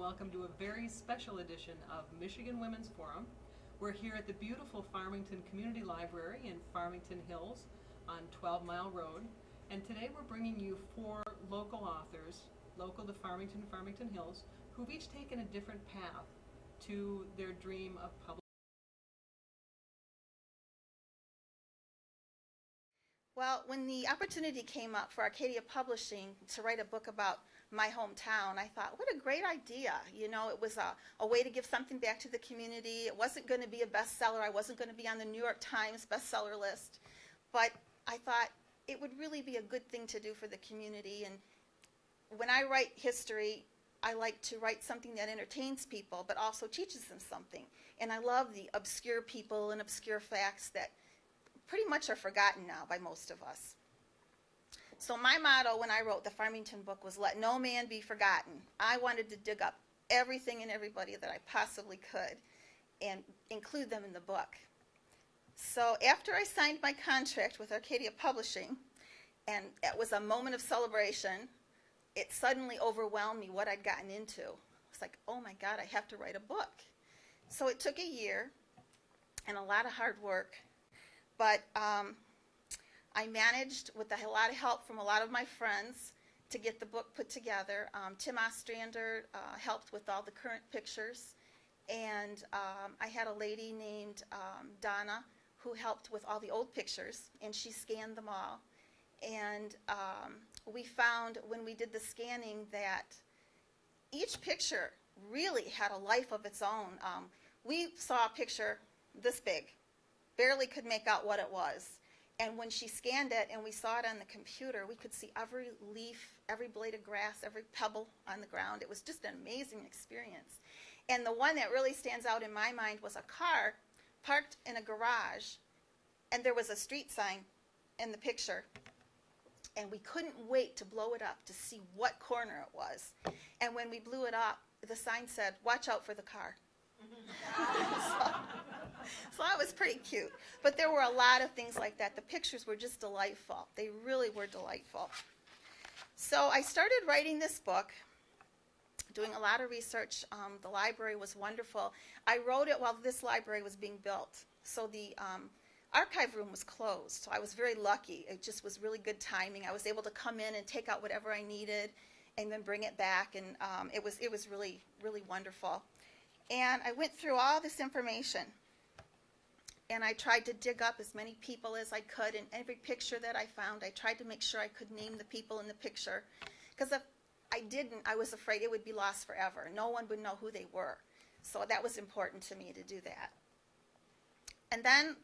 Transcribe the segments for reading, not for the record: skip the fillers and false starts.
welcome to a very special edition of Michigan Women's Forum. We're here at the beautiful Farmington Community Library in Farmington Hills on 12 Mile Road. And today we're bringing you 4 local authors, local to Farmington and Farmington Hills, who've each taken a different path to their dream of publishing. Well, when the opportunity came up for Arcadia Publishing to write a book about my hometown, I thought, what a great idea. You know, it was a way to give something back to the community. It wasn't going to be a bestseller. I wasn't going to be on the New York Times bestseller list. But I thought it would really be a good thing to do for the community. And when I write history, I like to write something that entertains people, but also teaches them something. And I love the obscure people and obscure facts that pretty much are forgotten now by most of us. So my motto when I wrote the Farmington book was, let no man be forgotten. I wanted to dig up everything and everybody that I possibly could and include them in the book. So after I signed my contract with Arcadia Publishing, and it was a moment of celebration, it suddenly overwhelmed me what I'd gotten into. It's like, oh my God, I have to write a book. So it took a year and a lot of hard work. But I managed, with a lot of help from a lot of my friends, to get the book put together. Tim Ostrander helped with all the current pictures. And I had a lady named Donna who helped with all the old pictures, and she scanned them all. And we found when we did the scanning that each picture really had a life of its own. We saw a picture this big. Barely could make out what it was. And when she scanned it and we saw it on the computer, we could see every leaf, every blade of grass, every pebble on the ground. It was just an amazing experience. And the one that really stands out in my mind was a car parked in a garage, and there was a street sign in the picture. And we couldn't wait to blow it up to see what corner it was. And when we blew it up, the sign said, "Watch out for the car." So that was pretty cute. But there were a lot of things like that. The pictures were just delightful. They really were delightful. So I started writing this book, doing a lot of research. The library was wonderful. I wrote it while this library was being built. So the archive room was closed. So I was very lucky. It just was really good timing. I was able to come in and take out whatever I needed and then bring it back. And it was really, really wonderful. And I went through all this information, and I tried to dig up as many people as I could. And every picture that I found, I tried to make sure I could name the people in the picture. Because if I didn't, I was afraid it would be lost forever. No one would know who they were. So that was important to me to do that. And then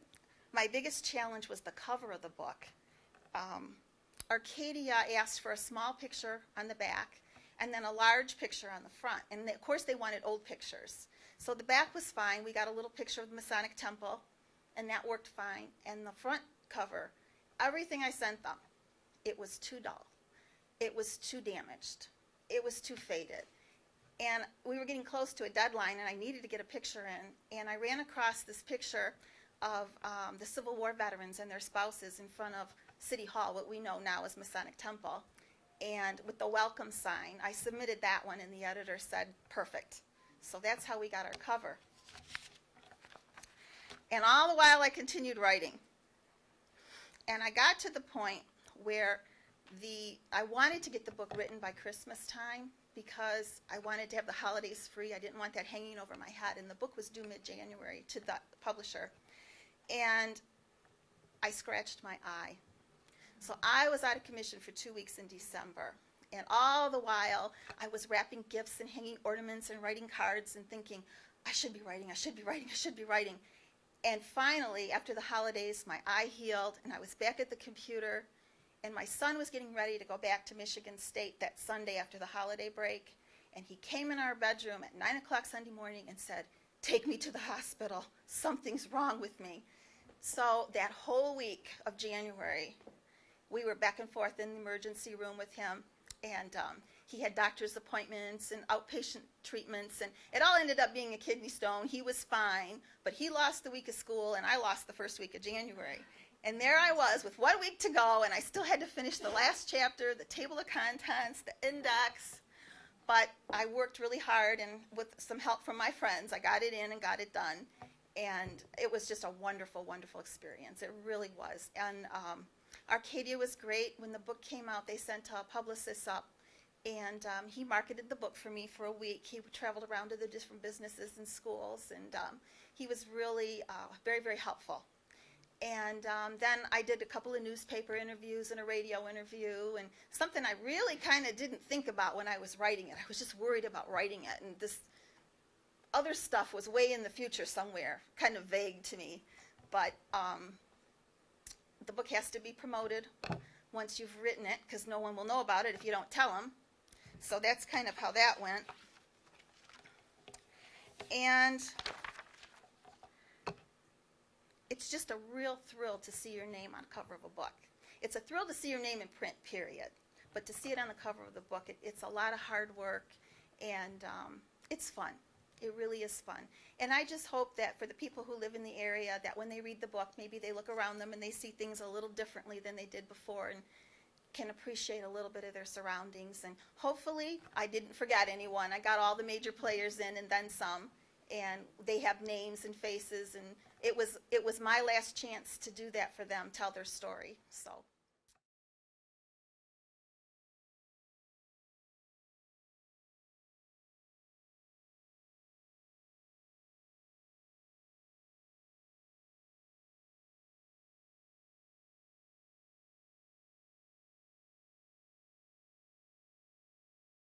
my biggest challenge was the cover of the book. Arcadia asked for a small picture on the back and then a large picture on the front. And of course they wanted old pictures. So the back was fine. We got a little picture of the Masonic Temple, and that worked fine. And the front cover, everything I sent them, it was too dull. It was too damaged. It was too faded. And we were getting close to a deadline, and I needed to get a picture in. And I ran across this picture of the Civil War veterans and their spouses in front of City Hall, what we know now as Masonic Temple. And with the welcome sign, I submitted that one, and the editor said, perfect. So that's how we got our cover. And all the while I continued writing. And I got to the point where I wanted to get the book written by Christmas time because I wanted to have the holidays free. I didn't want that hanging over my head. And the book was due mid-January to the publisher. And I scratched my eye. So I was out of commission for 2 weeks in December. And all the while, I was wrapping gifts and hanging ornaments and writing cards and thinking, I should be writing, I should be writing, I should be writing. And finally, after the holidays, my eye healed, and I was back at the computer, and my son was getting ready to go back to Michigan State that Sunday after the holiday break. And he came in our bedroom at 9 o'clock Sunday morning and said, take me to the hospital. Something's wrong with me. So that whole week of January, we were back and forth in the emergency room with him. And he had doctor's appointments and outpatient treatments, and it all ended up being a kidney stone. He was fine, but he lost the week of school, and I lost the first week of January. And there I was with 1 week to go, and I still had to finish the last chapter, the table of contents, the index. But I worked really hard, and with some help from my friends, I got it in and got it done. And it was just a wonderful, wonderful experience. It really was. And Arcadia was great. When the book came out, they sent a publicist up, and he marketed the book for me for a week. He traveled around to the different businesses and schools, and he was really very, very helpful. And then I did a couple of newspaper interviews and a radio interview, and something I really kind of didn't think about when I was writing it. I was just worried about writing it, and this other stuff was way in the future somewhere, kind of vague to me. But the book has to be promoted once you've written it, because no one will know about it if you don't tell them. So that's kind of how that went. And it's just a real thrill to see your name on the cover of a book. It's a thrill to see your name in print, period. But to see it on the cover of the book, it's a lot of hard work, and it's fun. It really is fun. And I just hope that for the people who live in the area, that when they read the book, maybe they look around them and they see things a little differently than they did before, and can appreciate a little bit of their surroundings. And hopefully I didn't forget anyone. I got all the major players in and then some, and they have names and faces, and it was my last chance to do that for them, tell their story. So